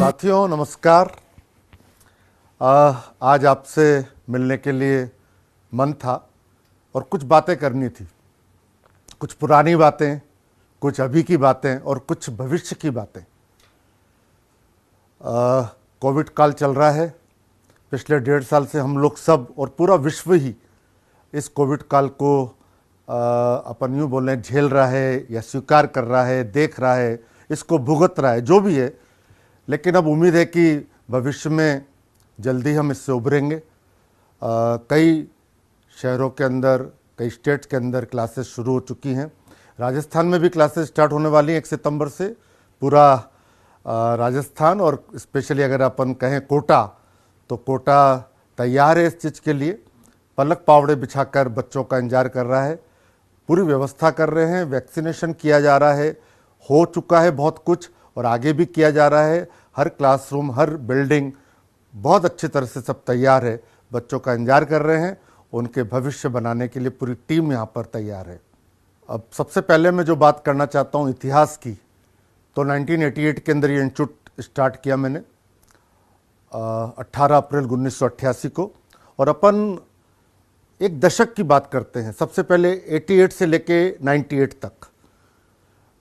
साथियों नमस्कार। आज आपसे मिलने के लिए मन था और कुछ बातें करनी थी, कुछ पुरानी बातें, कुछ अभी की बातें और कुछ भविष्य की बातें। कोविड काल चल रहा है। पिछले 1.5 साल से हम लोग सब और पूरा विश्व ही इस कोविड काल को अपन यूँ बोलें झेल रहा है या स्वीकार कर रहा है, देख रहा है, इसको भुगत रहा है, जो भी है। लेकिन अब उम्मीद है कि भविष्य में जल्दी हम इससे उभरेंगे। कई शहरों के अंदर, कई स्टेट्स के अंदर क्लासेस शुरू हो चुकी हैं। राजस्थान में भी क्लासेस स्टार्ट होने वाली हैं 1 सितंबर से। पूरा राजस्थान और स्पेशली अगर अपन कहें कोटा, तो कोटा तैयार है इस चीज़ के लिए। पलक पावड़े बिछाकर बच्चों का इंतजार कर रहा है। पूरी व्यवस्था कर रहे हैं, वैक्सीनेशन किया जा रहा है, हो चुका है बहुत कुछ और आगे भी किया जा रहा है। हर क्लासरूम, हर बिल्डिंग बहुत अच्छी तरह से सब तैयार है। बच्चों का इंतजार कर रहे हैं, उनके भविष्य बनाने के लिए पूरी टीम यहाँ पर तैयार है। अब सबसे पहले मैं जो बात करना चाहता हूँ इतिहास की, तो 1988 के अंदर ये इंस्टीट्यूट स्टार्ट किया मैंने 18 अप्रैल 1988 को। और अपन एक दशक की बात करते हैं। सबसे पहले 88 से लेके 98 तक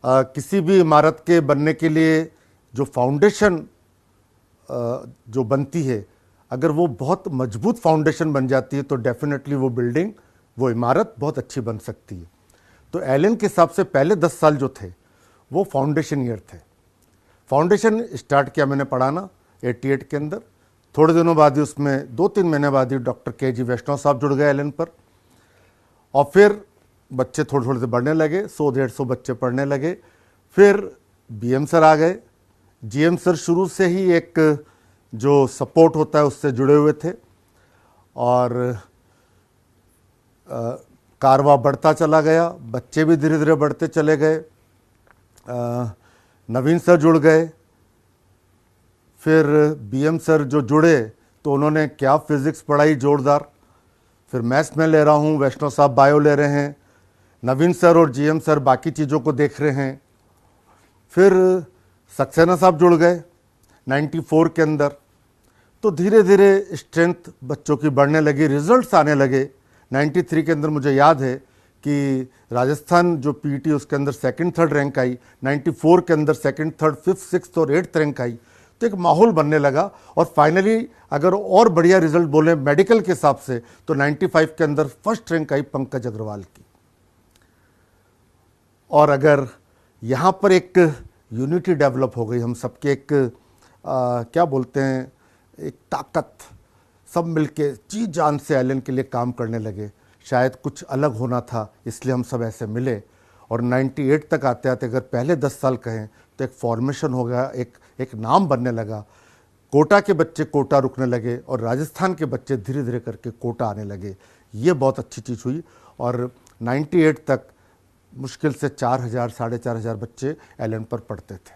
किसी भी इमारत के बनने के लिए जो फाउंडेशन जो बनती है, अगर वो बहुत मजबूत फाउंडेशन बन जाती है तो डेफिनेटली वो बिल्डिंग, वो इमारत बहुत अच्छी बन सकती है। तो एलन के हिसाब से पहले 10 साल जो थे वो फाउंडेशन ईयर थे। फाउंडेशन स्टार्ट किया मैंने पढ़ाना 88 के अंदर। थोड़े दिनों बाद ही, उसमें 2-3 महीने बाद ही डॉक्टर के.जी. वैष्णव साहब जुड़ गए एलन पर। और फिर बच्चे थोड़े थोड़े से बढ़ने लगे, 100-150 बच्चे पढ़ने लगे। फिर बीएम सर आ गए। जीएम सर शुरू से ही एक जो सपोर्ट होता है उससे जुड़े हुए थे और कारवा बढ़ता चला गया। बच्चे भी धीरे धीरे बढ़ते चले गए। नवीन सर जुड़ गए। फिर बीएम सर जो जुड़े तो उन्होंने क्या फिज़िक्स पढ़ाई जोरदार। फिर मैथ्स में ले रहा हूँ, वैष्णव साहब बायो ले रहे हैं, नवीन सर और जीएम सर बाकी चीज़ों को देख रहे हैं। फिर सक्सेना साहब जुड़ गए 94 के अंदर। तो धीरे धीरे स्ट्रेंथ बच्चों की बढ़ने लगी, रिजल्ट्स आने लगे। 93 के अंदर मुझे याद है कि राजस्थान जो पीईटी उसके अंदर 2nd-3rd रैंक आई। 94 के अंदर 2nd, 3rd, 5th, 6th और 8th रैंक आई। तो एक माहौल बनने लगा और फाइनली अगर और बढ़िया रिजल्ट बोले मेडिकल के हिसाब से तो 95 के अंदर 1st रैंक आई पंकज अग्रवाल की। और अगर यहाँ पर एक यूनिटी डेवलप हो गई, हम सबके एक क्या बोलते हैं, एक ताकत, सब मिलके जी जान से एलन के लिए काम करने लगे। शायद कुछ अलग होना था इसलिए हम सब ऐसे मिले। और 98 तक आते आते अगर पहले 10 साल कहें तो एक फॉर्मेशन हो गया, एक नाम बनने लगा। कोटा के बच्चे कोटा रुकने लगे और राजस्थान के बच्चे धीरे धीरे करके कोटा आने लगे। ये बहुत अच्छी चीज़ हुई। और 98 तक मुश्किल से 4,000 4,500 बच्चे एलन पर पढ़ते थे।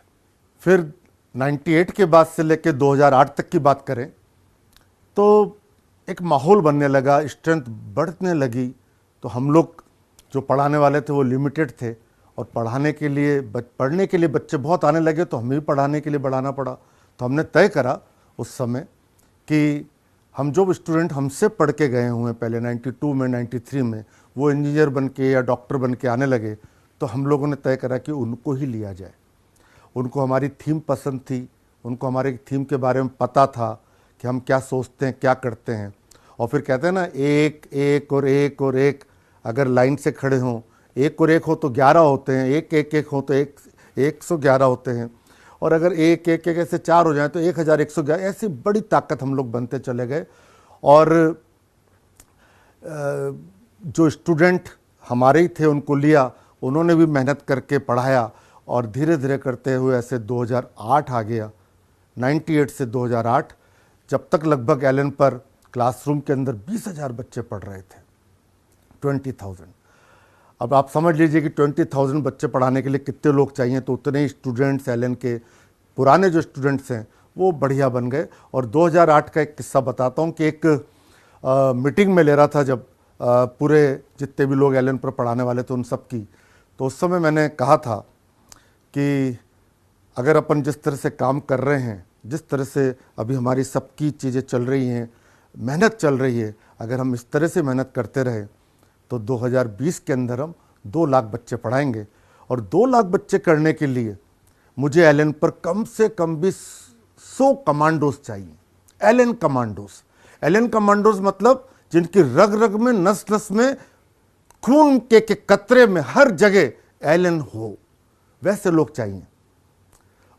फिर 98 के बाद से लेकर 2008 तक की बात करें तो एक माहौल बनने लगा, स्ट्रेंथ बढ़ने लगी। तो हम लोग जो पढ़ाने वाले थे वो लिमिटेड थे और पढ़ने के लिए बच्चे बहुत आने लगे, तो हमें भी पढ़ाने के लिए बढ़ाना पड़ा। तो हमने तय करा उस समय कि हम जो स्टूडेंट हमसे पढ़ के गए हुए हैं पहले 92 में, 93 में, वो इंजीनियर बन के या डॉक्टर बन के आने लगे, तो हम लोगों ने तय करा कि उनको ही लिया जाए। उनको हमारी थीम पसंद थी, उनको हमारे थीम के बारे में पता था कि हम क्या सोचते हैं, क्या करते हैं। और फिर कहते हैं ना, एक एक और एक और एक अगर लाइन से खड़े हों, एक और एक हो तो 11 होते हैं, एक एक एक हो तो 111 होते हैं। और अगर एक एक एक ऐसे 4 हो जाए तो 1111। ऐसी बड़ी ताकत हम लोग बनते चले गए। और जो स्टूडेंट हमारे ही थे उनको लिया, उन्होंने भी मेहनत करके पढ़ाया और धीरे धीरे करते हुए ऐसे 2008 आ गया। 98 से 2008, जब तक लगभग एलन पर क्लासरूम के अंदर 20,000 बच्चे पढ़ रहे थे, 20,000। अब आप समझ लीजिए कि 20,000 बच्चे पढ़ाने के लिए कितने लोग चाहिए। तो उतने ही स्टूडेंट्स एलन के पुराने जो स्टूडेंट्स हैं वो बढ़िया बन गए। और 2008 का एक किस्सा बताता हूँ कि एक मीटिंग में ले रहा था जब पूरे जितने भी लोग एलन पर पढ़ाने वाले थे उन सब की। तो उस समय मैंने कहा था कि अगर अपन जिस तरह से काम कर रहे हैं जिस तरह से अभी हमारी सबकी चीज़ें चल रही हैं, मेहनत चल रही है, अगर हम इस तरह से मेहनत करते रहे तो 2020 के अंदर हम 2 लाख बच्चे पढ़ाएंगे। और 2 लाख बच्चे करने के लिए मुझे एलन पर कम से कम भी 100 कमांडोज चाहिए। एलन कमांडोज, एलन कमांडोज मतलब जिनकी रग रग में, नस नस में, खून के कतरे में, हर जगह एलन हो, वैसे लोग चाहिए।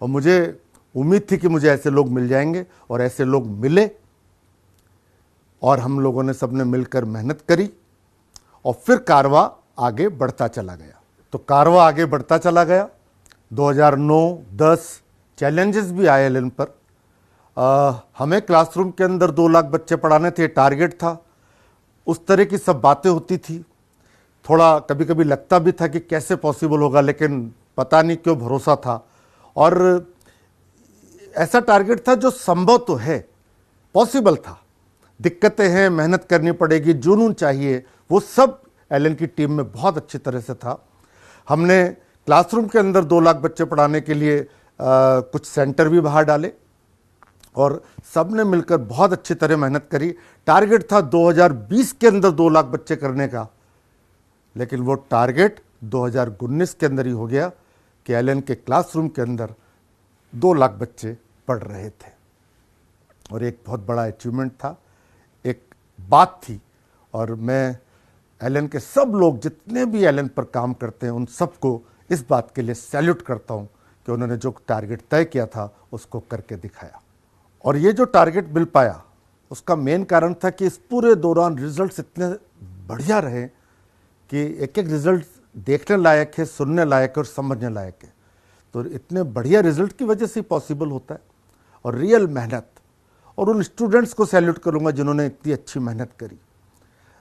और मुझे उम्मीद थी कि मुझे ऐसे लोग मिल जाएंगे, और ऐसे लोग मिले, और हम लोगों ने सबने मिलकर मेहनत करी, और फिर कारवां आगे बढ़ता चला गया। तो कारवां आगे बढ़ता चला गया। 2009-10 चैलेंजेस भी आए एलन पर। हमें क्लासरूम के अंदर 2 लाख बच्चे पढ़ाने थे, टारगेट था। उस तरह की सब बातें होती थी। थोड़ा कभी कभी लगता भी था कि कैसे पॉसिबल होगा, लेकिन पता नहीं क्यों भरोसा था। और ऐसा टारगेट था जो संभव तो है, पॉसिबल था। दिक्कतें हैं, मेहनत करनी पड़ेगी, जुनून चाहिए, वो सब एलन की टीम में बहुत अच्छी तरह से था। हमने क्लासरूम के अंदर 2 लाख बच्चे पढ़ाने के लिए कुछ सेंटर भी बाहर डाले, और सब ने मिलकर बहुत अच्छी तरह मेहनत करी। टारगेट था 2020 के अंदर 2 लाख बच्चे करने का, लेकिन वो टारगेट 2019 के अंदर ही हो गया कि एलन के क्लासरूम के अंदर 2 लाख बच्चे पढ़ रहे थे। और एक बहुत बड़ा अचीवमेंट था, एक बात थी। और मैं एलन के सब लोग, जितने भी एलन पर काम करते हैं, उन सबको इस बात के लिए सैल्यूट करता हूं कि उन्होंने जो टारगेट तय किया था उसको करके दिखाया। और ये जो टारगेट मिल पाया, उसका मेन कारण था कि इस पूरे दौरान रिजल्ट्स इतने बढ़िया रहे कि एक एक रिजल्ट देखने लायक है, सुनने लायक है और समझने लायक है। तो इतने बढ़िया रिजल्ट की वजह से पॉसिबल होता है। और रियल मेहनत, और उन स्टूडेंट्स को सैल्यूट करूंगा जिन्होंने इतनी अच्छी मेहनत करी।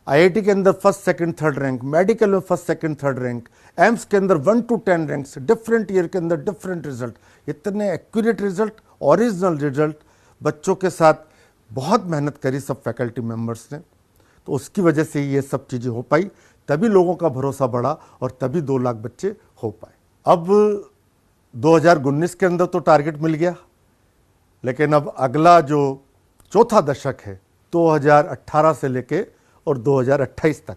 आईआईटी के अंदर 1st, 2nd, 3rd rank, medical में 1st, 2nd, 3rd rank, AIIMS के अंदर 1 to 10 रैंक्स, डिफरेंट ईयर के अंदर डिफरेंट रिजल्ट, इतने एक्यूरेट रिजल्ट, ओरिजिनल रिजल्ट। बच्चों के साथ बहुत मेहनत करी सब फैकल्टी मेंबर्स ने, तो उसकी वजह से ये सब चीज़ें हो पाई। तभी लोगों का भरोसा बढ़ा, और तभी 2 लाख बच्चे हो पाए। अब 2019 के अंदर तो टारगेट मिल गया, लेकिन अब अगला जो चौथा दशक है, 2018 से लेके और 2028 तक,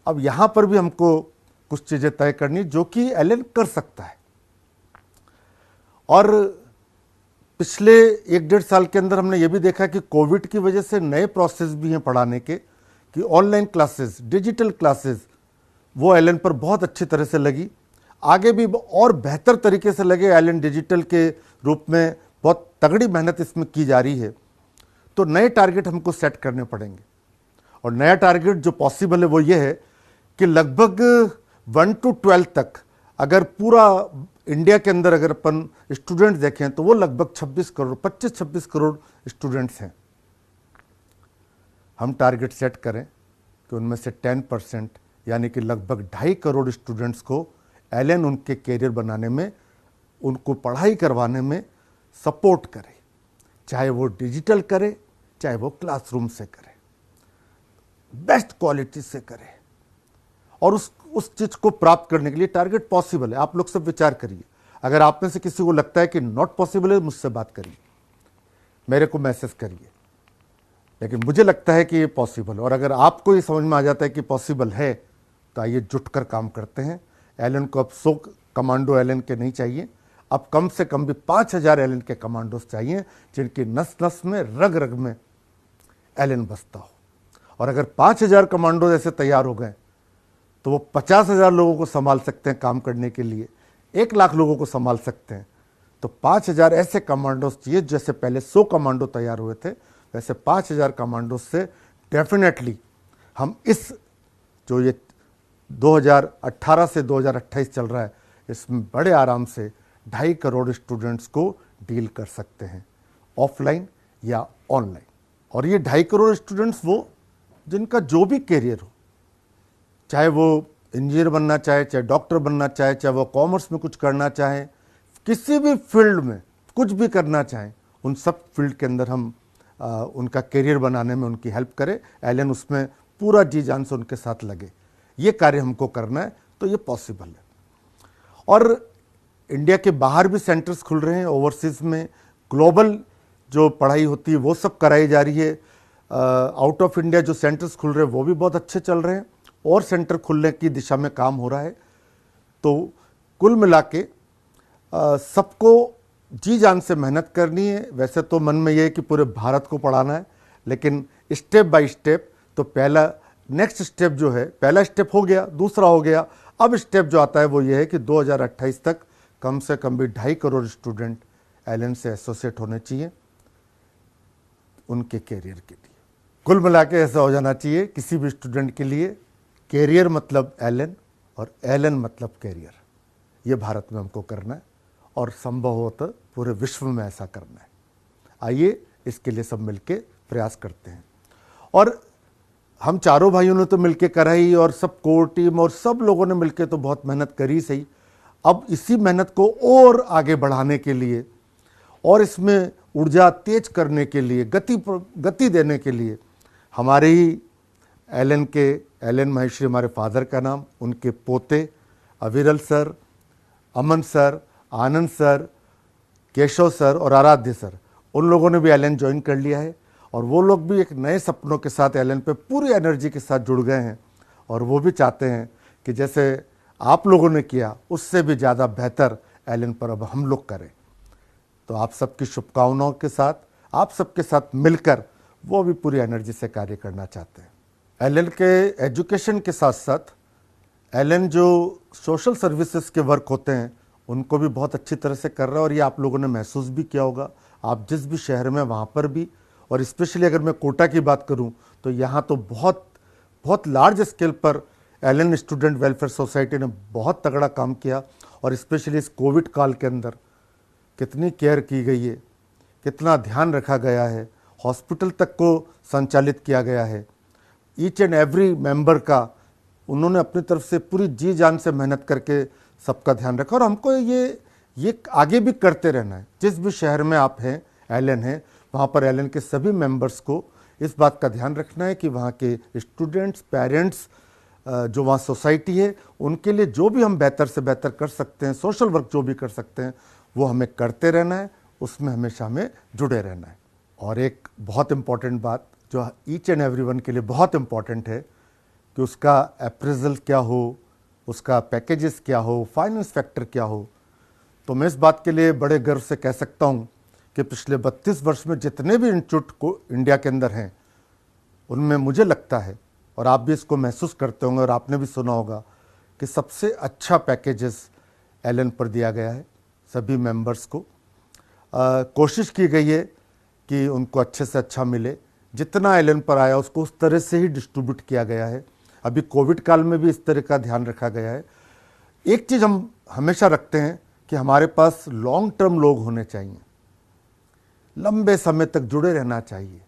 अब यहां पर भी हमको कुछ चीजें तय करनी जो कि एलन कर सकता है। और पिछले 1-1.5 साल के अंदर हमने ये भी देखा कि कोविड की वजह से नए प्रोसेस भी हैं पढ़ाने के, कि ऑनलाइन क्लासेस, डिजिटल क्लासेस, वो एलन पर बहुत अच्छी तरह से लगी। आगे भी और बेहतर तरीके से लगे। एलन डिजिटल के रूप में बहुत तगड़ी मेहनत इसमें की जा रही है। तो नए टारगेट हमको सेट करने पड़ेंगे, और नया टारगेट जो पॉसिबल है वो ये है कि लगभग 1 to 12 तक, अगर पूरा इंडिया के अंदर अगर अपन स्टूडेंट्स देखें तो वो लगभग 26 करोड़, 25-26 करोड़ स्टूडेंट्स हैं। हम टारगेट सेट करें कि उनमें से 10% यानी कि लगभग 2.5 करोड़ स्टूडेंट्स को एलन उनके कैरियर बनाने में, उनको पढ़ाई करवाने में सपोर्ट करे, चाहे वो डिजिटल करे, चाहे वो क्लासरूम से करे, बेस्ट क्वालिटी से करे। और उस चीज को प्राप्त करने के लिए टारगेट पॉसिबल है। आप लोग सब विचार करिए। अगर आप में से किसी को लगता है कि नॉट पॉसिबल है, मुझसे बात करिए, मेरे को मैसेज करिए। लेकिन मुझे लगता है कि ये पॉसिबल, और अगर आपको ये समझ में आ जाता है कि पॉसिबल है, तो आइए जुटकर काम करते हैं। एलन को अब 100 कमांडो एलन के नहीं चाहिए, अब कम से कम भी 5000 एलन के कमांडोज चाहिए, जिनकी नस नस में, रग रग में एलन बसता हो। और अगर 5000 कमांडोज ऐसे तैयार हो गए तो वो 50,000 लोगों को संभाल सकते हैं काम करने के लिए, 1 लाख लोगों को संभाल सकते हैं। तो 5000 ऐसे कमांडोज चाहिए। जैसे पहले 100 कमांडो तैयार हुए थे, वैसे 5000 कमांडोज से डेफिनेटली हम इस जो ये 2018 से 2028 चल रहा है, इसमें बड़े आराम से 2.5 करोड़ स्टूडेंट्स को डील कर सकते हैं, ऑफलाइन या ऑनलाइन। और ये 2.5 करोड़ स्टूडेंट्स वो जिनका जो भी कैरियर हो, चाहे वो इंजीनियर बनना चाहे, चाहे डॉक्टर बनना चाहे, चाहे वो कॉमर्स में कुछ करना चाहे, किसी भी फील्ड में कुछ भी करना चाहें, उन सब फील्ड के अंदर हम उनका करियर बनाने में उनकी हेल्प करें। एलन उसमें पूरा जी जान से उनके साथ लगे। ये कार्य हमको करना है, तो ये पॉसिबल है। और इंडिया के बाहर भी सेंटर्स खुल रहे हैं, ओवरसीज में ग्लोबल जो पढ़ाई होती है वो सब कराई जा रही है। आउट ऑफ इंडिया जो सेंटर्स खुल रहे हैं वो भी बहुत अच्छे चल रहे हैं और सेंटर खुलने की दिशा में काम हो रहा है। तो कुल मिला के सबको जी जान से मेहनत करनी है। वैसे तो मन में ये है कि पूरे भारत को पढ़ाना है, लेकिन स्टेप बाय स्टेप, तो पहला नेक्स्ट स्टेप जो है, पहला स्टेप हो गया, दूसरा हो गया, अब स्टेप जो आता है वो ये है कि 2028 तक कम से कम भी 2.5 करोड़ स्टूडेंट एलन से एसोसिएट होने चाहिए उनके कैरियर के लिए। कुल मिला के ऐसा हो जाना चाहिए किसी भी स्टूडेंट के लिए, कैरियर मतलब एलन और एलन मतलब कैरियर। ये भारत में हमको करना है और संभव हो तो पूरे विश्व में ऐसा करना है। आइए इसके लिए सब मिलके प्रयास करते हैं। और हम चारों भाइयों ने तो मिलके करा ही, और सब कोर टीम और सब लोगों ने मिलके तो बहुत मेहनत करी सही। अब इसी मेहनत को और आगे बढ़ाने के लिए और इसमें ऊर्जा तेज करने के लिए, गति देने के लिए हमारे ही एलन महेश्वरी हमारे फादर का नाम, उनके पोते अविरल सर, अमन सर, आनंद सर, केशव सर और आराध्य सर, उन लोगों ने भी एलन ज्वाइन कर लिया है। और वो लोग भी एक नए सपनों के साथ एलन पे पूरी एनर्जी के साथ जुड़ गए हैं और वो भी चाहते हैं कि जैसे आप लोगों ने किया उससे भी ज़्यादा बेहतर एलन पर अब हम लोग करें। तो आप सबकी शुभकामनाओं के साथ, आप सबके साथ मिलकर वो भी पूरी एनर्जी से कार्य करना चाहते हैं। एलन के एजुकेशन के साथ साथ एलन जो सोशल सर्विसेज के वर्क होते हैं उनको भी बहुत अच्छी तरह से कर रहा है, और ये आप लोगों ने महसूस भी किया होगा। आप जिस भी शहर में वहाँ पर भी, और स्पेशली अगर मैं कोटा की बात करूँ तो यहाँ तो बहुत लार्ज स्केल पर एलन स्टूडेंट वेलफेयर सोसाइटी ने बहुत तगड़ा काम किया। और स्पेशली इस कोविड काल के अंदर कितनी केयर की गई है, कितना ध्यान रखा गया है, हॉस्पिटल तक को संचालित किया गया है। ईच एंड एवरी मेंबर का उन्होंने अपनी तरफ से पूरी जी जान से मेहनत करके सबका ध्यान रखा, और हमको ये आगे भी करते रहना है। जिस भी शहर में आप हैं, एलन है, वहाँ पर एलन के सभी मेंबर्स को इस बात का ध्यान रखना है कि वहाँ के स्टूडेंट्स, पेरेंट्स, जो वहाँ सोसाइटी है, उनके लिए जो भी हम बेहतर से बेहतर कर सकते हैं, सोशल वर्क जो भी कर सकते हैं, वो हमें करते रहना है, उसमें हमेशा हमें जुड़े रहना है। और एक बहुत इम्पॉर्टेंट बात जो ईच एंड एवरीवन के लिए बहुत इम्पॉर्टेंट है कि उसका अप्रेजल क्या हो, उसका पैकेजेस क्या हो, फाइनेंस फैक्टर क्या हो। तो मैं इस बात के लिए बड़े गर्व से कह सकता हूँ कि पिछले 32 वर्ष में जितने भी इंस्टीट्यूट को इंडिया के अंदर हैं, उनमें मुझे लगता है, और आप भी इसको महसूस करते होंगे और आपने भी सुना होगा, कि सबसे अच्छा पैकेजेस एलन पर दिया गया है सभी मेंबर्स को। कोशिश की गई है कि उनको अच्छे से अच्छा मिले। जितना एलन पर आया उसको उस तरह से ही डिस्ट्रीब्यूट किया गया है। अभी कोविड काल में भी इस तरह का ध्यान रखा गया है। एक चीज़ हम हमेशा रखते हैं कि हमारे पास लॉन्ग टर्म लोग होने चाहिए, लंबे समय तक जुड़े रहना चाहिए।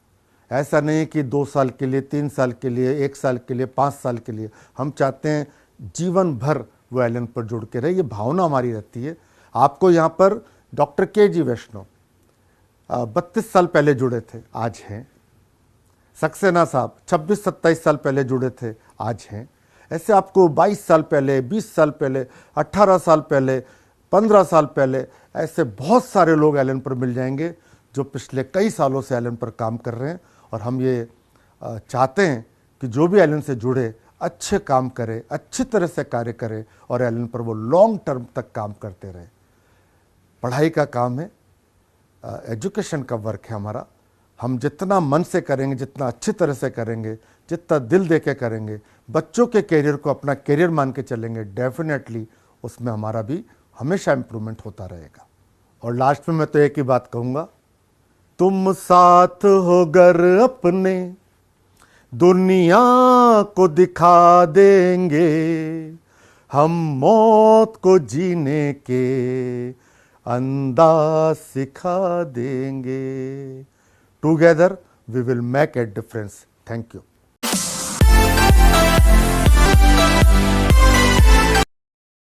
ऐसा नहीं कि 2 साल के लिए, 3 साल के लिए, 1 साल के लिए, 5 साल के लिए। हम चाहते हैं जीवन भर वो एलन पर जुड़ के रहे, ये भावना हमारी रहती है। आपको यहाँ पर डॉक्टर के.जी. वैष्णव 32 साल पहले जुड़े थे, आज हैं। सक्सेना साहब 26-27 साल पहले जुड़े थे, आज हैं। ऐसे आपको 22 साल पहले, 20 साल पहले, 18 साल पहले, 15 साल पहले, ऐसे बहुत सारे लोग एलन पर मिल जाएंगे जो पिछले कई सालों से एलन पर काम कर रहे हैं। और हम ये चाहते हैं कि जो भी एलन से जुड़े अच्छे काम करे, अच्छी तरह से कार्य करे और एलन पर वो लॉन्ग टर्म तक काम करते रहे। पढ़ाई का काम है, एजुकेशन का वर्क है हमारा। हम जितना मन से करेंगे, जितना अच्छी तरह से करेंगे, जितना दिल दे के करेंगे, बच्चों के कैरियर को अपना कैरियर मान के चलेंगे, डेफिनेटली उसमें हमारा भी हमेशा इम्प्रूवमेंट होता रहेगा। और लास्ट में मैं तो एक ही बात कहूँगा, तुम साथ हो गर अपने दुनिया को दिखा देंगे, हम मौत को जीने के अंदाज सिखा देंगे। Together we will make a difference. Thank you.